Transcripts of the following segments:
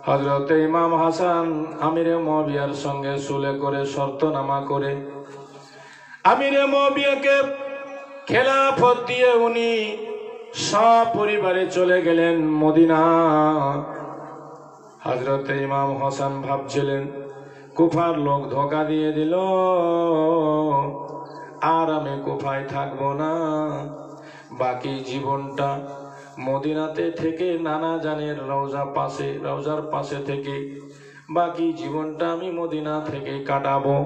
হযরত ইমাম হাসান আমিরে মুয়াবিয়ার সঙ্গে সুলে করে শর্তনামা করে আমিরে মুয়াবিয়াকে খেলাফত দিয়ে উনি সপরিবারে চলে গেলেন মদিনা। হযরত ইমাম হাসান ভাবছিলেন কুফার লোক ধোঁকা দিয়ে দিল, আর আমি কুফায় থাকবো না, বাকি জীবনটা মদিনাতে থেকে নানা জানের রওজার পাশে থেকে বাকি জীবনটা আমি মদিনা থেকে কাটাবো।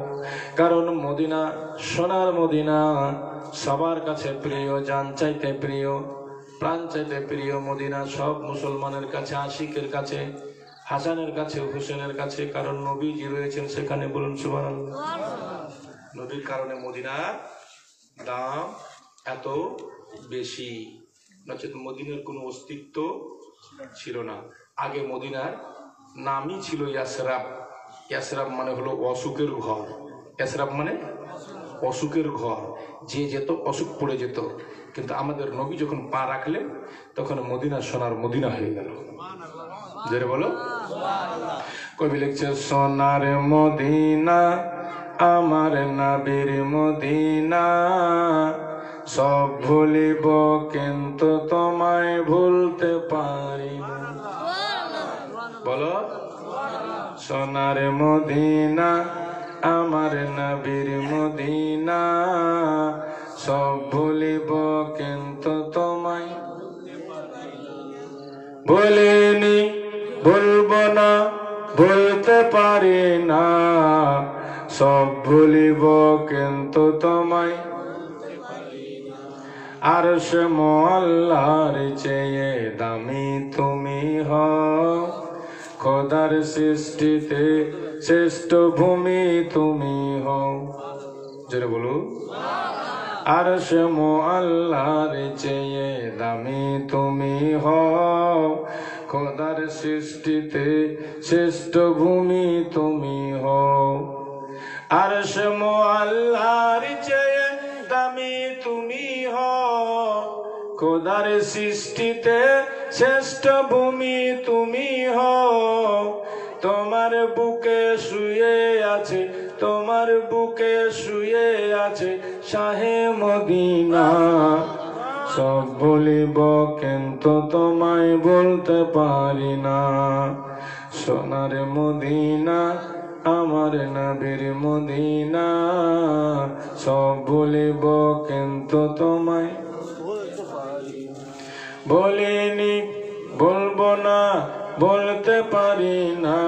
কারণ মদিনা সোনার মদিনা, সবার কাছে প্রিয়, জান চাইতে প্রিয়, প্রাণ চাইতে প্রিয় মদিনা সব মুসলমানের কাছে, আশিকের কাছে, হাসানের কাছে, হুসেনের কাছে। কারণ নবীজি রয়েছেন সেখানে, বলুন সুবহানাল্লাহ। নবীর কারণে মদিনার দাম এত বেশি, নচেত মদিনার কোনো অস্তিত্ব ছিল না। আগে মদিনার নামই ছিল ইয়াসরাব। ইয়াসরাব মানে হলো অসুখের ঘর। ইয়াসরাব মানে অসুখের ঘর, যে যেত অসুখ পড়ে যেত। কিন্তু আমাদের নবী যখন পা রাখলেন তখন মদিনা সোনার মদিনা হয়ে গেল। জোরে বলো। কবি লিখছে সোনার মদিনা আমার নবীর মদিনা, সব ভুলিব কিন্তু তোমায় ভুলতে পারি না। বলো সোনার মদিনা আমার নবীর মদিনা, সব ভুলিব কিন্তু তোমায় ভুলিনি, ভুলবো না, ভুলতে পারি না, সব ভুলিব কিন্তু তোমায়। আরশ মোয়াল্লার চেয়ে দামি তুমি হও, খোদার সৃষ্টিতে শ্রেষ্ঠ ভূমি তুমি হও। জোরে বলো। আরশ মোয়াল্লার চেয়ে দামি তুমি হও, খোদার সৃষ্টিতে শ্রেষ্ঠ ভূমি তুমি হও। আরশ মোয়াল্লার চেয়ে দামি তুমি হও, খোদার সৃষ্টিতে শ্রেষ্ঠ ভূমি তুমি হও। তোমার বুকে শুয়ে আছে, তোমার বুকে শুয়ে আছে শাহে মদিনা, সব বলিব কিন্তু তোমায় বলতে পারি না। সোনার মদিনা আমার নবীর মদিনা, সব বলিব কিন্তু তোমায় বলিনি, বলবো না, বলতে পারি না,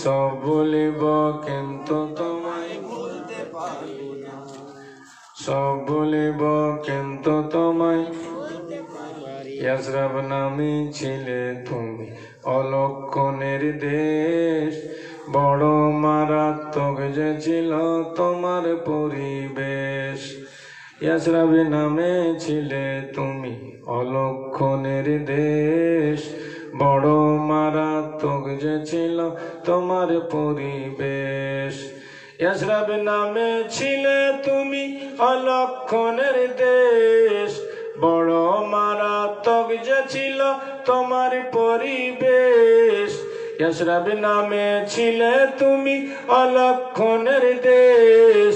সব বলিব কিন্তু তোমায় বলতে পারি না, সব বলিব কিন্তু তোমায়। ইয়াসরাব নামে ছিলে তুমি অলক্ষণের দেশ, বড় মারাত্মক যে ছিল তোমার পরিবেশ। ইয়াসরাব নামে ছিলে তুমি অলক্ষণের দেশ, বড় মারাত্মক যে ছিল তোমার পরিবেশ। ইয়াসরাব নামে ছিলে তুমি অলক্ষণের দেশ, বড় মারাত্মক যে ছিল তোমার পরিবেশ। ইয়াসরাব নামে ছিলে তুমি অলক্ষণের দেশ,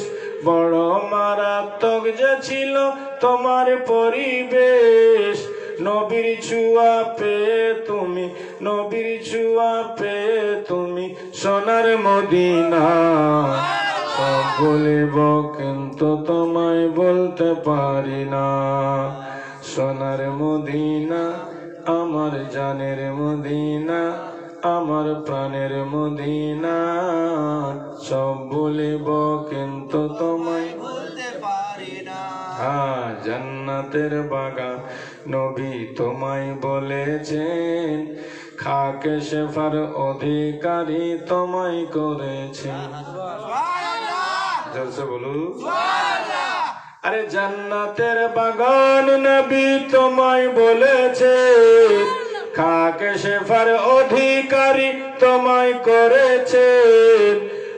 বড় মারাত্মক যে ছিল তোমার পরিবেশ। নবীর ছোঁয়া পেয়ে তুমি, নবীর ছোঁয়া পেয়ে তুমি সোনার মদিনা, সব বলিব কিন্তু তোমায় বলতে পারি না। সোনার মদিনা আমার জানের মদিনা, আমার প্রাণের মদিনা, সব বলিব কিন্তু তোমায় বলতে পারি না। হ্যাঁ, জান্নাতের বাগান নবী তোমায় বলেছেন, খাকে শেফার অধিকারী তোমায় করেছেন। জলসে বলু। আরে জান্নাতের বাগান নবী তোমায় বলেছে, খাকে শেফার অধিকারী তোমায় করেছে।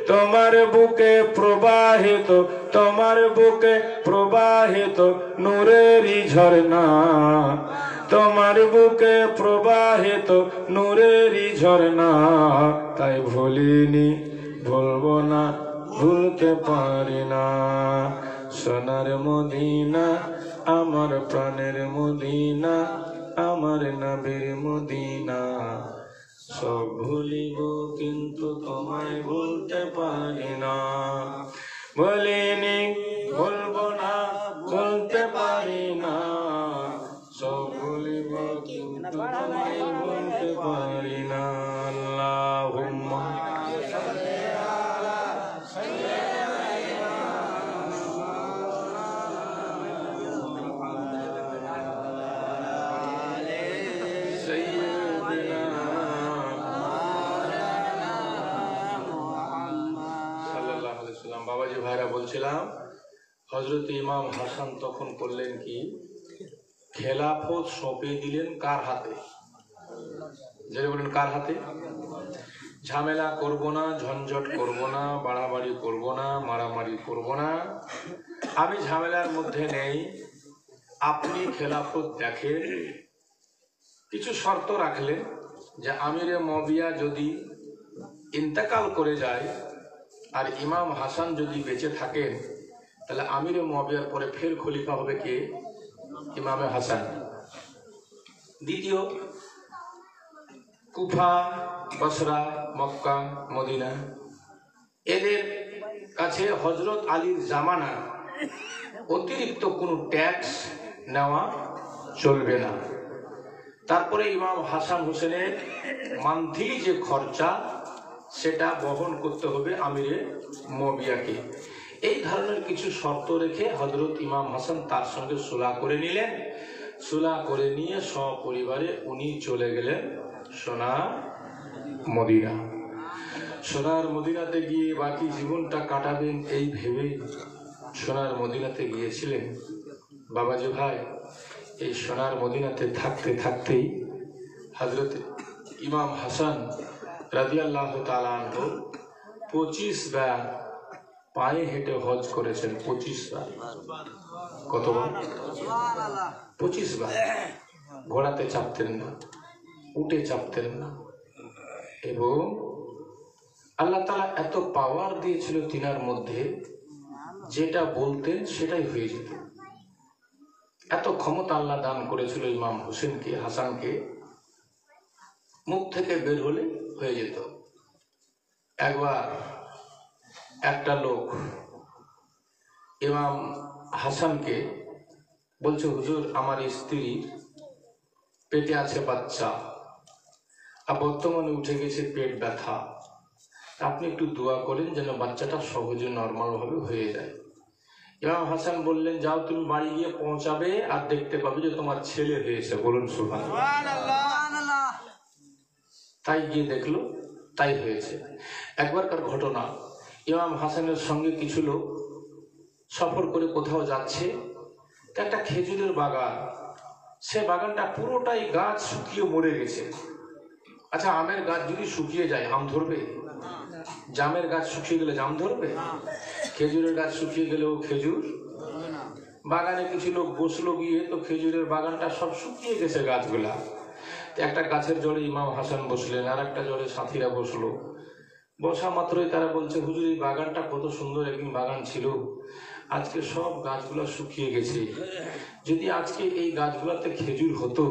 তোমার বুকে প্রবাহিত, তোমার বুকে প্রবাহিত নূরেরই ঝর্ণা, তোমার বুকে প্রবাহিত নূরেরই ঝর্ণা, তাই ভুলিনি ভুলবো না ভুলতে পারি না। সোনার মদিনা আমার প্রাণের মদিনা, আমার নবীর মদিনা। সব ভুলিব কিন্তু তোমায় ভুলতে পারি না। বলিনি ভুলবো না ভুলতে পারি না, সব ভুলিব কিন্তু তোমায় ভুলতে পারি না। আল্লাহুম্মা বাবাজি ভাইরা বলছিলাম, হযরত ইমাম হাসান তখন করলেন কি, খেলাফত সঁপে দিলেন কার হাতে? যে বলেন কার হাতে? ঝামেলা করব না, ঝঞ্ঝট করব না, বাড়াবাড়ি করব না, মারামারি করব না, আমি ঝামেলার মধ্যে নেই। আপনি খেলাফত দেখেন। কিছু শর্ত রাখলেন যে আমিরে মুয়াবিয়া যদি ইন্তেকাল করে যায় আর ইমাম হাসান যদি বেঁচে থাকেন, তাহলে আমিরে মুয়াবিয়ার পরে ফের খলিফা হবে কে? ইমামে হাসান। দ্বিতীয়, কুফা, বসরা, মক্কা, মদিনা এদের কাছে হযরত আলীর জামানা অতিরিক্ত কোনো ট্যাক্স নেওয়া চলবে না। তারপরে ইমাম হাসান হোসেনের মান্থলি যে খরচা সেটা বহন করতে হবে আমিরে মুয়াবিয়াকে। এই ধরনের কিছু শর্ত রেখে হযরত ইমাম হাসান তার সঙ্গে সুলহ করে নিলেন। সুলহ করে নিয়ে সপরিবারে উনি চলে গেলেন সোনার মদিনা। সোনার মদিনাতে গিয়ে বাকি জীবনটা কাটাবেন এই ভেবে সোনার মদিনাতে গিয়েছিলেন। বাবাজি ভাই, এই সোনার মদিনাতে থাকতে থাকতেই হযরত ইমাম হাসান রাদিয়াল্লাহু তাআলা আনহু 25 বার পায়ে হেঁটে হজ করেছেন। 25 বার। কতবার? 25 বার। ঘোড়াতে চাপতেন না, উটে চাপতেন না, এবং আল্লাহ তাআলা এত পাওয়ার দিয়েছিল তিনার মধ্যে, যেটা বলতেন সেটাই হয়ে যেত। এত ক্ষমতা আল্লাহ দান করেছিল ইমাম হোসেনকে, হাসানকে, মুখ থেকে বের হলে হয়ে যেত। একবার একটা লোক ইমাম হাসানকে বলছে, হুজুর আমার স্ত্রীর পেটে আছে বাচ্চা, আর বর্তমানে উঠে গেছে পেট ব্যথা, আপনি একটু দোয়া করেন যেন বাচ্চাটা সহজে নর্মাল ভাবে হয়ে যায়। ইমাম হাসান বললেন, যাও তুমি বাড়ি গিয়ে পৌঁছাবে আর দেখতে পাবে যে তোমার ছেলে হয়েছে। বলুন সুবহানাল্লাহ। তাই গিয়ে দেখলো, তাই হয়েছে। একবারকার ঘটনা, ইমাম হাসানের সঙ্গে কিছু লোক সফর করে কোথাও যাচ্ছে, একটা খেজুরের বাগান, সে বাগানটা পুরোটাই গাছ শুকিয়ে মরে গেছে। আচ্ছা, আমের গাছ যদি শুকিয়ে যায় আম ধরবে? জামের গাছ শুকিয়ে গেলে জাম ধরবে? খেজুরের গাছ শুকিয়ে গেলেও খেজুর? বাগানে কিছু লোক বসলো গিয়ে, তো খেজুরের বাগানটা সব শুকিয়ে গেছে গাছগুলা। একটা গাছের জড়ে ইমাম হাসান বসলেন, আর একটা জড়ে সাথীরা বসলো। বসা মাত্রই তারা বলছে, হুজুর এই বাগানটা কত সুন্দর একদিন বাগান ছিল, আজকে সব গাছগুলো শুকিয়ে গেছে। যদি আজকে এই গাছগুলোতে খেজুর হতো,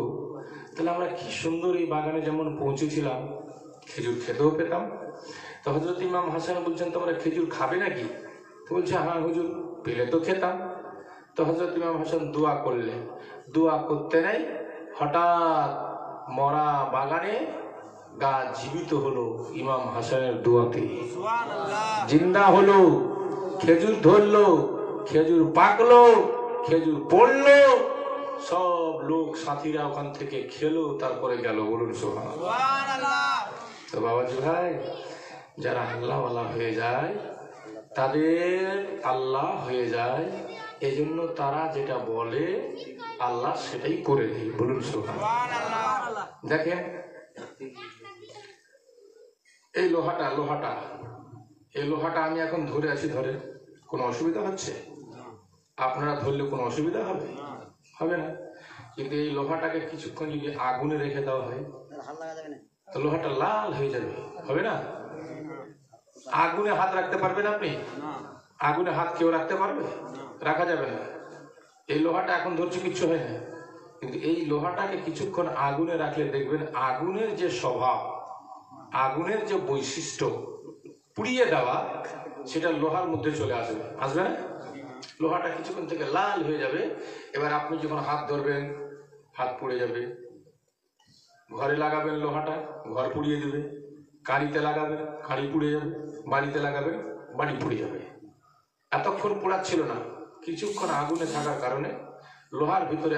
তাহলে আমরা কি সুন্দর এই বাগানে যেমন পৌঁছেছিলাম খেজুর খেতেও পেতাম। তো হযরত ইমাম হাসান বলছেন, তোমরা খেজুর খাবে নাকি? তো বলছে, হ্যাঁ হুজুর, পেলে তো খেতাম। তো হযরত ইমাম হাসান দোয়া করলেন। দোয়া করতে নেই, হঠাৎ মরা বাগানে গাছ জীবিত হলো ইমাম হাসানের দোয়াতে, জিন্দা হলো, খেজুর ধরলো, খেজুর পাকলো, খেজুর পড়লো, সব লোক সাথীরা ওখান থেকে খেলো, তারপরে গেল। বলুন সুবহানাল্লাহ। তো বাবাজি ভাই, যারা আল্লাহওয়ালা হয়ে যায় তাদের আল্লাহ হয়ে যায়, এই জন্য তারা যেটা বলে আল্লাহ সেটাই করে দেয়। বলুন সুবহানাল্লাহ। দেখেন এই লোহাটা আমি এখন ধরে আছি, ধরে কোনো অসুবিধা হচ্ছে? আপনারা ধরলে কোনো অসুবিধা হবে? হবে না। কিন্তু এই লোহাটাকে কিছুক্ষণ যদি আগুনে রেখে দেওয়া হয় তো লোহাটা লাল হয়ে যাবে, হবে না? আগুনে হাত রাখতে পারবেন আপনি? আগুনে হাত কেউ রাখতে পারবে? রাখা যাবে না। এই লোহাটা এখন ধরছি কিচ্ছু হয় না, কিন্তু এই লোহাটাকে কিছুক্ষণ আগুনে রাখলে দেখবেন আগুনের যে স্বভাব, আগুনের যে বৈশিষ্ট্য পুড়িয়ে দেওয়া, সেটা লোহার মধ্যে চলে আসবে, আসবে না? লোহাটা কিছুক্ষণ থেকে লাল হয়ে যাবে। এবার আপনি যখন হাত ধরবেন হাত পুড়ে যাবে, ঘরে লাগাবেন লোহাটা ঘর পুড়িয়ে দেবে, কাঁড়িতে লাগাবেন কাঁড়ি পুড়ে যাবে, বাড়িতে লাগাবেন বাড়ি পুড়ে যাবে। এতক্ষণ পোড়াচ্ছিল না, কিছুক্ষণ আগুনে থাকার কারণে লোহার ভিতরে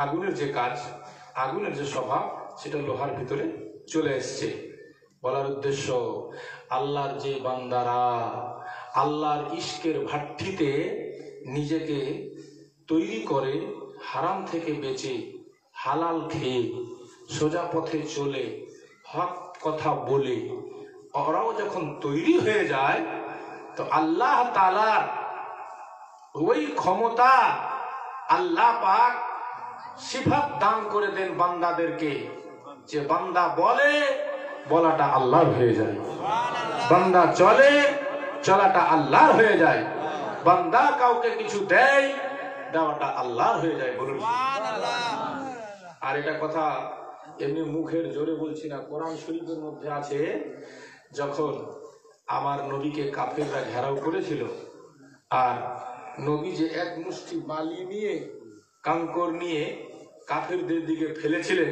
আগুনের যে কাজ, আগুনের যে স্বভাব, সেটা লোহার ভিতরে চলে এসছে। বলার উদ্দেশ্য, আল্লাহর যে বান্দারা আল্লাহর ইশকের ভাট্টিতে নিজেকে তৈরি করে, হারাম থেকে বেঁচে হালাল খেয়ে সোজা পথে চলে হক কথা বলে ওরাও যখন তৈরি হয়ে যায়, তো আল্লাহ তাআলার ওই ক্ষমতা আল্লাহ পাক সিফাত দান করে দেন বান্দাদেরকে, যে বান্দা বলে বলাটা আল্লাহর হয়ে যায়, বান্দা চলে চলাটা আল্লাহর হয়ে যায়, বান্দা কাউকে কিছু দেয় দেওয়াটা আল্লাহর হয়ে যায়। বলুন আর এটা কথা এমনি মুখের জোরে বলছি না, কোরআন শরীফের মধ্যে আছে, যখন আমার নবীকে কাফেররা ঘেরাও করেছিল আর নবী যে এক মুষ্টি বালি নিয়ে কাঙ্কর নিয়ে কাফেরদের দিকে ফেলেছিলেন,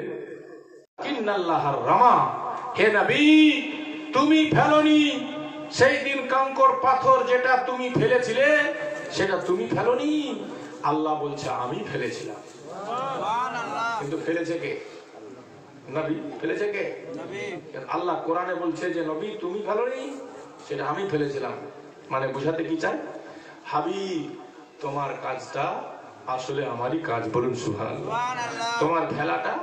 ইন্নাল্লাহার রামা, হে নবী তুমি ফেলোনি, সেই দিন কাঙ্কর পাথর যেটা তুমি ফেলেছিলে সেটা তুমি ফেলোনি, আল্লাহ বলছে আমি ফেলেছিলাম। কিন্তু ফেলেছে কে? নবী। ফেলেছে কে? আল্লাহ কোরআনে বলছে যে নবী তুমি ফেলোনি, সেটা আমি ফেলেছিলাম। মানে বুঝাতে কি চাই, হাবিব তোমার কাজটা আসলে আমারই কাজ। বলুন সুবহানাল্লাহ। তোমার ফেলাটা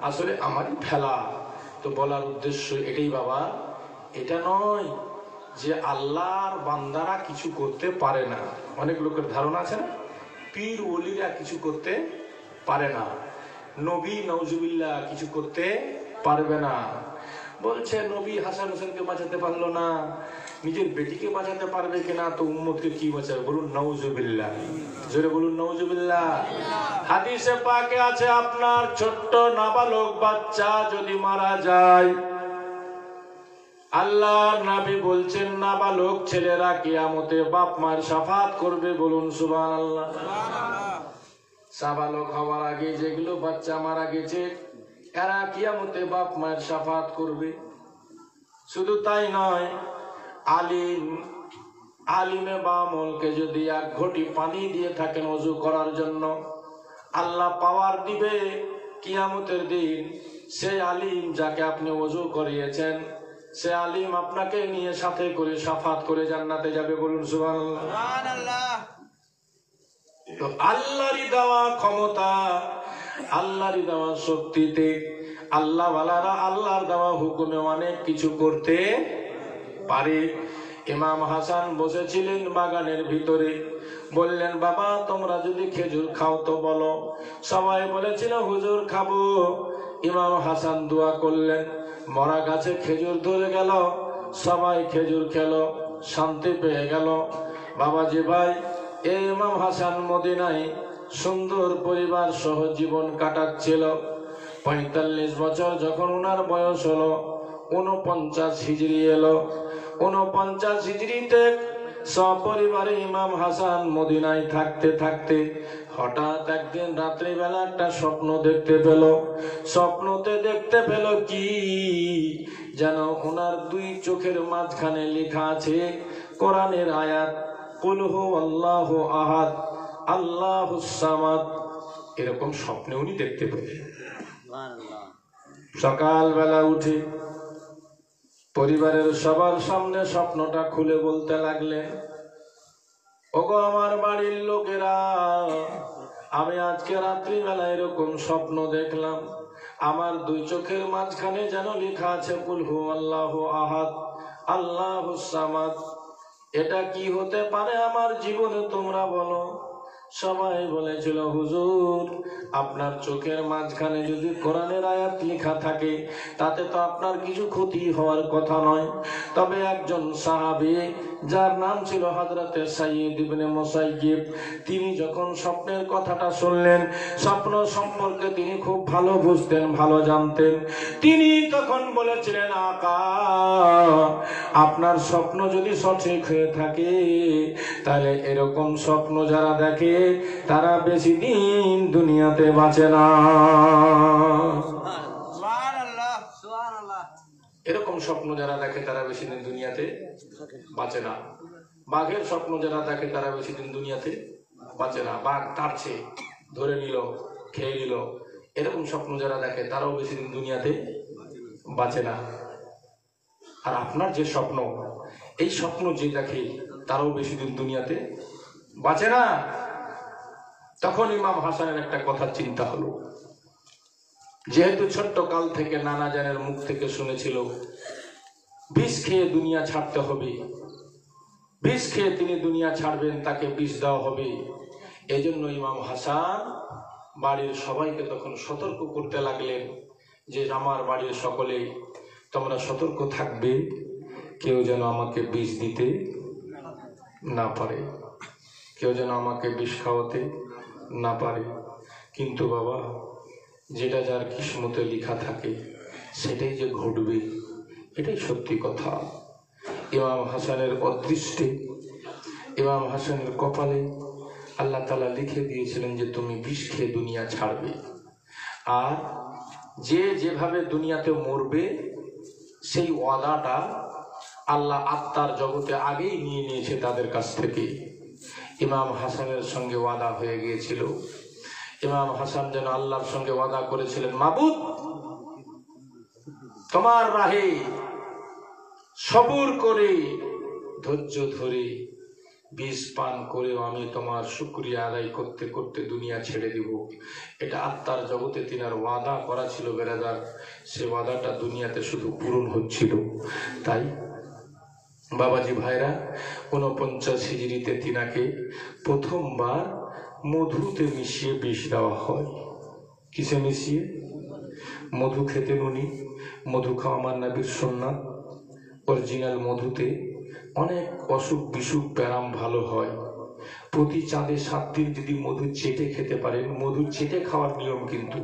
আসলে আমারই ফেলা। তো বলার উদ্দেশ্য এটাই বাবা, এটা নয় যে আল্লাহর বান্দারা কিছু করতে পারে না। অনেক লোকের ধারণা আছে না, পীর ওলিরা কিছু করতে পারে না, নবী নওজুবিল্লাহ কিছু করতে পারবে না। বলছে নবী হাসান হোসেনকে বাঁচাতে পারলো না, নিজের বেটিকে বাঁচাতে পারবে কিনা, তো উম্মতকে কি বাঁচাবে? বলুন নওজুবিল্লাহ, জোরে বলুন নওজুবিল্লাহ। হাদিসে পাকে আছে, আপনার ছোট্ট নাবালক বাচ্চা যদি মারা যায়, আল্লাহর নবী বলছেন নাবালক ছেলেরা কিয়ামতে বাপ মায়ের শাফাত করবে। বলুন সুবহানাল্লাহ। সাবালক হওয়ার আগে যেগুলো বাচ্চা মারা গেছে, এরা কিয়ামতে বাপ মায়ের শাফাত করবে। শুধু তাই নয়, আলিমে বা আমলকে যদি এক ঘটি পানি দিয়ে থাকেন ওযু করার জন্য, আল্লাহ পাওয়ার দিবে কিয়ামতের দিন, সেই আলিম যাকে আপনি ওযু করিয়েছেন, সে আলিম আপনাকে নিয়ে সাথে করে শাফাত করে জান্নাতে যাবে। বলুন সুবহানাল্লাহ। তো আল্লাহরই দেওয়া ক্ষমতা, আল্লাহরই দেওয়া শক্তিতে আল্লাহ ওয়ালারা আল্লাহর দেওয়া হুকুমে অনেক কিছু করতে পারে। ইমাম হাসান বসেছিলেন বাগানের ভিতরে, বললেন বাবা তোমরা যদি খেজুর খাও তো বলো। সবাই বলেছিল হুজুর খাবো। ইমাম হাসান দোয়া করলেন, মরা গাছে খেজুর ধরে গেল, সবাই খেজুর খেলো, শান্তি পেয়ে গেল। বাবাজি ভাই, এই ইমাম হাসান মদিনায় সুন্দর পরিবার সহ জীবন কাটাচ্ছিল। ৪৫ বছর যখন ওনার বয়স হলো, ৪৯ হিজরি এলো। ৪৯ হিজরিতে সপরিবারে ইমাম হাসান মদিনায় থাকতে থাকতে হঠাৎ একদিন রাত্রিবেলা একটা স্বপ্ন দেখতে পেল। স্বপ্নতে দেখতে পেল কি যেন ওনার দুই চোখের মাঝখানে লেখা আছে কোরআনের আয়াত, কুল হুয়াল্লাহু আহাদ আল্লাহুস সামাদ। এরকম স্বপ্নে উনি দেখতে পেলেন। সকালবেলা উঠে পরিবারের সবার সামনে স্বপ্নটা খুলে বলতে লাগলেন, ওগো আমার বাড়ির লোকেরা, আমি আজকে রাত্রিবেলা এরকম স্বপ্ন দেখলাম, আমার দুই চোখের মাঝখানে যেন লেখা আছে কুল হুয়াল্লাহু আহাদ আল্লাহুস সামাদ। এটা কি হতে পারে আমার জীবনে তোমরা বলো। সবাই বলেছিল, হুজুর আপনার চোখের মাঝখানে যদি কোরআনের আয়াত লেখা থাকে তাতে তো আপনার কিছু ক্ষতি হওয়ার কথা নয়। তবে একজন সাহাবী যার নাম ছিল হযরতে সাইয়্যিদ ইবনে মুসাইয়্যিব, তিনি যখন স্বপ্নের কথাটা শুনলেন, স্বপ্ন সম্পর্কে তিনি খুব ভালো বুঝতেন, ভালো জানতেন। তিনি তখন বলেছিলেন, আকা আপনার স্বপ্ন যদি সঠিক হয়ে থাকে তাহলে এরকম স্বপ্ন যারা দেখে তারা বেশি দিন দুনিয়াতে বাঁচে না। এরকম স্বপ্ন যারা দেখে তারা বেশি দিন দুনিয়াতে বাঁচে না। বাঘের স্বপ্ন যারা দেখে তারা বেশি দিন দুনিয়াতে বাঁচে না। বাঘ তাড়ছে, ধরে নিল, খেয়ে নিল, এরকম স্বপ্ন যারা দেখে তারাও বেশি দিন দুনিয়াতে বাঁচে না। আর আপনার যে স্বপ্ন, এই স্বপ্ন যে দেখে তারাও বেশি দিন দুনিয়াতে বাঁচে না। তখন ইমাম হাসানের একটা কথা চিন্তা হলো, যেহেতু ছোট্ট কাল থেকে নানা জানের মুখ থেকে শুনেছিল বিষ খেয়ে দুনিয়া ছাড়তে হবে, বিষ খেয়ে তিনি দুনিয়া ছাড়বেন, তাকে বিষ দেওয়া হবে। এজন্য ইমাম হাসান বাড়ির সবাইকে তখন সতর্ক করতে লাগলেন যে আমার বাড়ির সকলে তোমরা সতর্ক থাকবে, কেউ যেন আমাকে বিষ দিতে না পারে, কেউ যেন আমাকে বিষ খাওয়াতে না পারে। কিন্তু বাবা, যেটা যার কিসমতে লেখা থাকে সেটাই যে ঘটবে, এটাই সত্যি কথা। ইমাম হাসানের অদৃষ্টে, ইমাম হাসানের কপালে আল্লাহ তাআলা লিখে দিয়েছিলেন যে তুমি বিষ খেয়ে দুনিয়া ছাড়বে। আর যে যেভাবে দুনিয়াতে মরবে সেই ওয়াদাটা আল্লাহ আত্মার জগতে আগেই নিয়ে নিয়েছে তাদের কাছ থেকে। ইমাম হাসানের সঙ্গে ওয়াদা হয়ে গিয়েছিল। ইমাম হাসান যেন আল্লাহর সঙ্গে ওয়াদা করেছিলেন, মাবুদ তোমার রাহে সবুর করে ধৈর্য ধরে বিষ পান করেও আমি তোমার শুকরিয়া আদায় করতে করতে দুনিয়া ছেড়ে দিব। এটা আত্মার জগতে তিনার ওয়াদা করা ছিল বেরাদার। সে ওয়াদাটা দুনিয়াতে শুধু পূরণ হচ্ছিল। তাই বাবাজি ভাইরা, 49 হিজরিতে তিনাকে প্রথমবার মধুতে মিশিয়ে বিষ দেওয়া হয়। কিসে মিশিয়ে? মধু খেতেন উনি। মধু খাওয়া আমার নবীর সুন্নাত। অরিজিনাল মধুতে অনেক অসুখ বিসুখ ব্যারাম ভালো হয়। প্রতি চাঁদে 7 দিন যদি মধু চেটে খেতে পারেন, মধু চেটে খাওয়ার নিয়ম, কিন্তু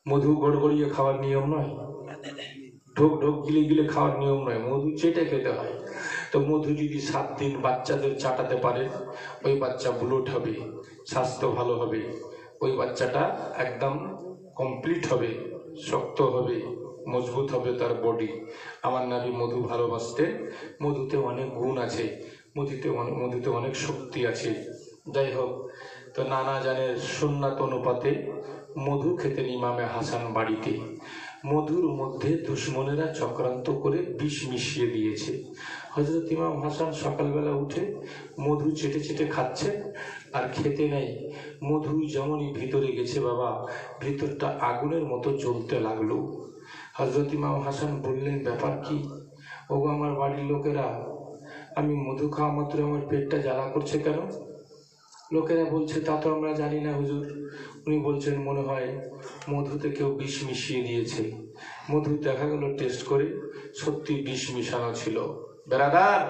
মধু গড়গড়িয়ে খাওয়ার নিয়ম নয়, ঢোক ঢোক গিলে গিলে খাওয়ার নিয়ম নয়, মধু চেটে খেতে হয়। তো মধু যদি 7 দিন বাচ্চাদের চাটাতে পারেন, ওই বাচ্চা বুলট হবে, স্বাস্থ্য ভালো হবে, ওই বাচ্চাটা একদম কমপ্লিট হবে, শক্ত হবে, মজবুত হবে তার বডি। আমার নবী মধু ভালোবাসতেন। মধুতে অনেক গুণ আছে, মধুতে অনেক শক্তি আছে। যাই হোক, তো নানা জানের সুন্নাত অনুপাতে মধু খেতেন ইমামে হাসান বাড়িতে। মধুর মধ্যে দুশ্মনেরা চক্রান্ত করে বিষ মিশিয়ে দিয়েছে। হযরত ইমাম হাসান সকালবেলা উঠে মধু চেটে চেটে খাচ্ছে, আর খেতে নেই। মধু যেমনই ভিতরে গেছে বাবা, ভিতরটা আগুনের মতো জ্বলতে লাগলো। হযরত ইমাম হাসান বললেন, ব্যাপার কি? ওগো আমার বাড়ির লোকেরা, আমি মধু খাওয়া মাত্র আমার পেটটা জ্বালা করছে কেন? লোকেরা বলছে, তা তো আমরা জানি না হুজুর। উনি বলছেন, মনে হয় মধুতে কেউ বিষ মিশিয়ে দিয়েছে। মধু দেখা গেল টেস্ট করে সত্যি বিষ মিশানো ছিল। বেরাদার,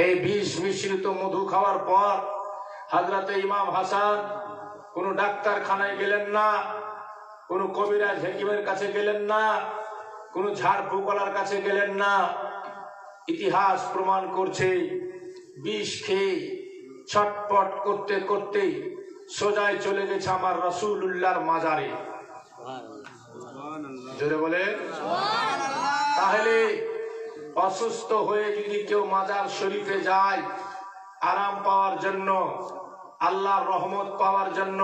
এই বিষ মিশ্রিত মধু খাওয়ার পর হযরতে ইমাম হাসান কোনো ডাক্তারখানায় গেলেন না, কোনো কবিরাজ হেকিমের কাছে গেলেন না, কোনো ঝাড়ফুঁকওয়ালার কাছে গেলেন না। ইতিহাস প্রমাণ করছে বিষ খেয়ে ছটপট করতে করতে সোজায় চলে গেছে আমার রাসূলুল্লাহর মাজারে। জোরে বলে। তাহলে অসুস্থ হয়ে যদি কেউ মাজার শরীফে যায় আরাম পাওয়ার জন্য, আল্লাহর রহমত পাওয়ার জন্য,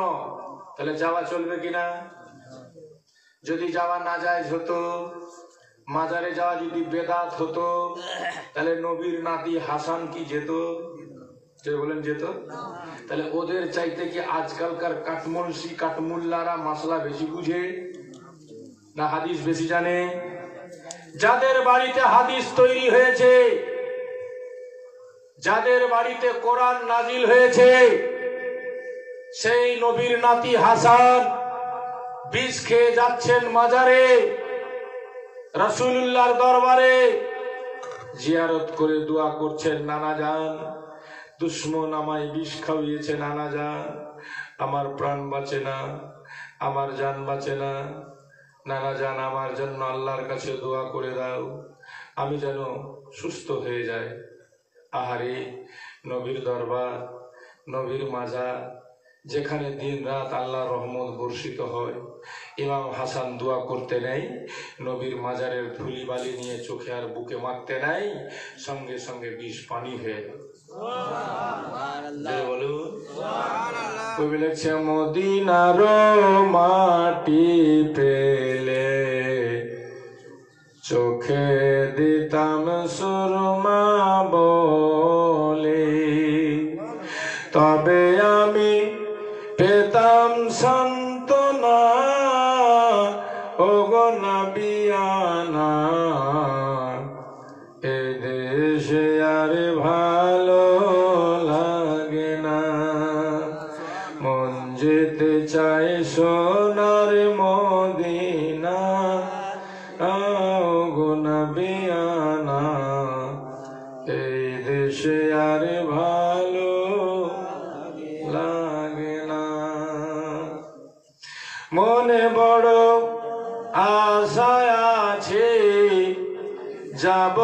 তাহলে যাওয়া চলবে কিনা? যদি যাওয়া না যায় হতো, মাজারে যাওয়া যদি বেদাত হতো, তাহলে নবীর নাতি হাসান কি যেত? বলেন যেত? তাহলে ওদের চাইতে কি আজকালকার কাঠমুলসি কাঠমুল্লারা মাসলা বেশি বুঝে না হাদিস বেশি জানে? যাদের বাড়িতে হাদিস তৈরি হয়েছে, যাদের বাড়িতে কোরআন নাজিল হয়েছে, সেই নবীর নাতি হাসান বিষ খেয়ে যাচ্ছেন মাজারে, রাসূলুল্লাহর দরবারে জিয়ারত করে দোয়া করছেন, নানা যান দুশ্মন আমায় বিষ খাওয়িয়েছে, নানা যান আমার প্রাণ বাঁচে না, আমার জান বাঁচে না, নানা যান আমার জন্য আল্লাহর কাছে দোয়া করে দাও, আমি যেন সুস্থ হয়ে যাই। আহারে নবীর দরবার, নবীর মাজার, যেখানে দিন রাত আল্লাহর রহমত বর্ষিত হয়, ইমাম হাসান দোয়া করতে নেই, নবীর মাজারের ধুলি বালি নিয়ে চোখে আর বুকে মাখতে নাই, সঙ্গে সঙ্গে বিষ পানি হয়ে গেল। বলুন কবি লিখছে, মদিনার মাটি পেলে চোখে দিতাম সুরমা বলে, তবে আমি পেতাম সান্ত্বনা, ওগো নবিয়ানা এ দেশে আর ভালো লাগে না, মন যেতে চাই সোনার মদিনা, ওগো নবিয়ানা এই দেশে আর ভালো লাগে না। মনে বড় আশা আছে, যাব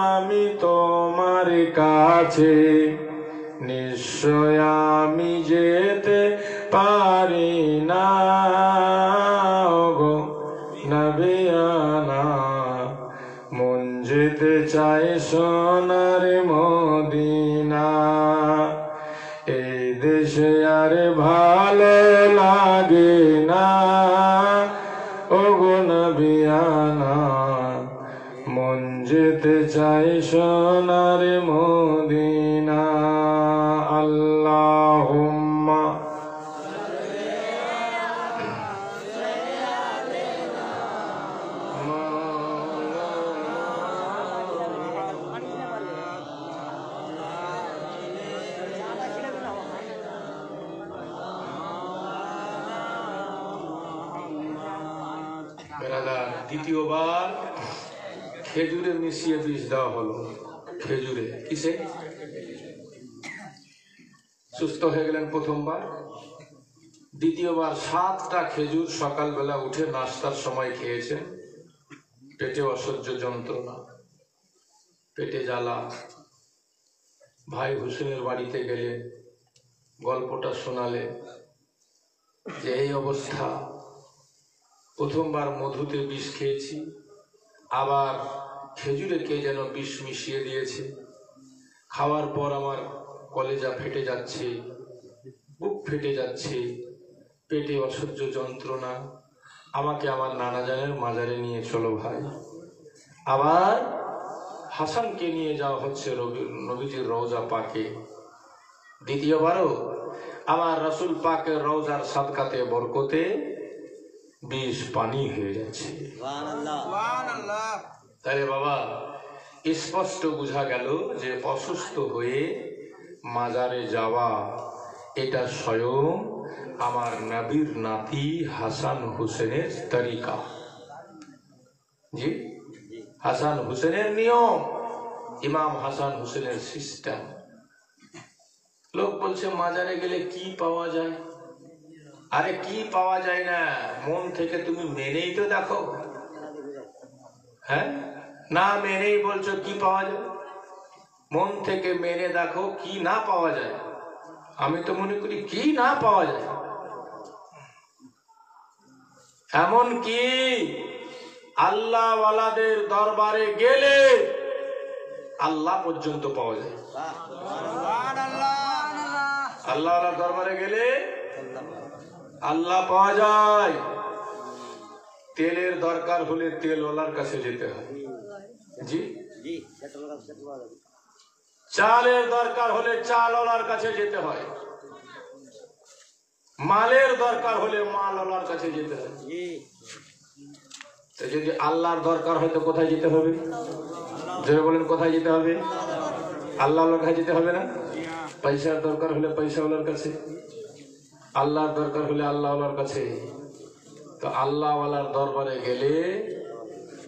আমি তোমার কাছে, নিশ্চয় আমি যেতে পারি না, ওগো নবিয়ানা মন যেতে চাই সোনার মদিনা, এই দেশে আর ভালো লাগে না, ওগো নবিয়ানা মন যেতে চাই সোনার মদিনা। আল্লাহুম্মা দ্বিতীয়বার খেজুরে মিশিয়ে বিষ দেওয়া হলো। খেজুরে কিসে? সুস্থ হয়ে গেলেন প্রথমবার। দ্বিতীয়বার 7টা খেজুর সকালবেলা উঠে নাস্তার সময় খেয়েছেন। পেটে অসহ্য যন্ত্রণা, পেটে জ্বালা। ভাই হোসেনের বাড়িতে গেলেন, গল্পটা শোনালেন যে এই অবস্থা, প্রথমবার মধুতে বিষ খেয়েছি, আবার খেজুরে কে যেন বিষ মিশিয়ে দিয়েছে, খাওয়ার পর আমার কলেজা ফেটে যাচ্ছে, বুক ফেটে যাচ্ছে, পেটে অসহ্য যন্ত্রণা, আমাকে আমার নানা জানের মাজারে নিয়ে চলো ভাই। আবার হাসানকে নিয়ে যাওয়া হচ্ছে নবীজির রওজা পাকে। দ্বিতীয়বারও আমার রাসূল পাকের রওজার সাদকাতে বরকতে বিষ পানি হয়ে যাচ্ছে। তাহলে বাবা স্পষ্ট বোঝা গেল যে অসুস্থ হয়ে মাজারে যাওয়া এটা স্বয়ং আমার নবীর নাতি হাসান হোসেনের তরিকা। জি, হাসান হোসেনের নিয়ম, ইমাম হাসান হোসেনের সিস্টেম। লোক বলছে মাজারে গেলে কি পাওয়া যায়? আরে কি পাওয়া যায় না, মন থেকে তুমি মেনেই তো দেখো। হ্যাঁ, না মেনেই বলছো কি পাওয়া যায়? মন থেকে মেনে দেখো কি না পাওয়া যায়। আমি তো মনে করি কি না পাওয়া যায়। এমন কি আল্লাহ ওয়ালাদের দরবারে গেলে আল্লাহ পর্যন্ত পাওয়া যায়। আল্লাহ ওয়ালার দরবারে গেলে আল্লাহ পাওয়া যায়। তেলের দরকার হলে তেলওয়ালার কাছে যেতে হয়। জি, চালের দরকার হলে চালওয়ালার কাছে যেতে হয়। মালের দরকার হলে মালওয়ালার কাছে যেতে হয়। তো যদি আল্লাহর দরকার হয় তো কোথায় যেতে হবে? জোরে বলেন, কোথায় যেতে হবে? আল্লাহর কাছে যেতে হবে না? পয়সার দরকার হলে পয়সাওয়ালার কাছে, আল্লাহর দরকার হলে আল্লাহওয়ালার কাছে, তো আল্লাহওয়ালার দরবারে গেলে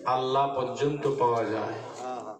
আল্লাহ পর্যন্ত পাওয়া যায়।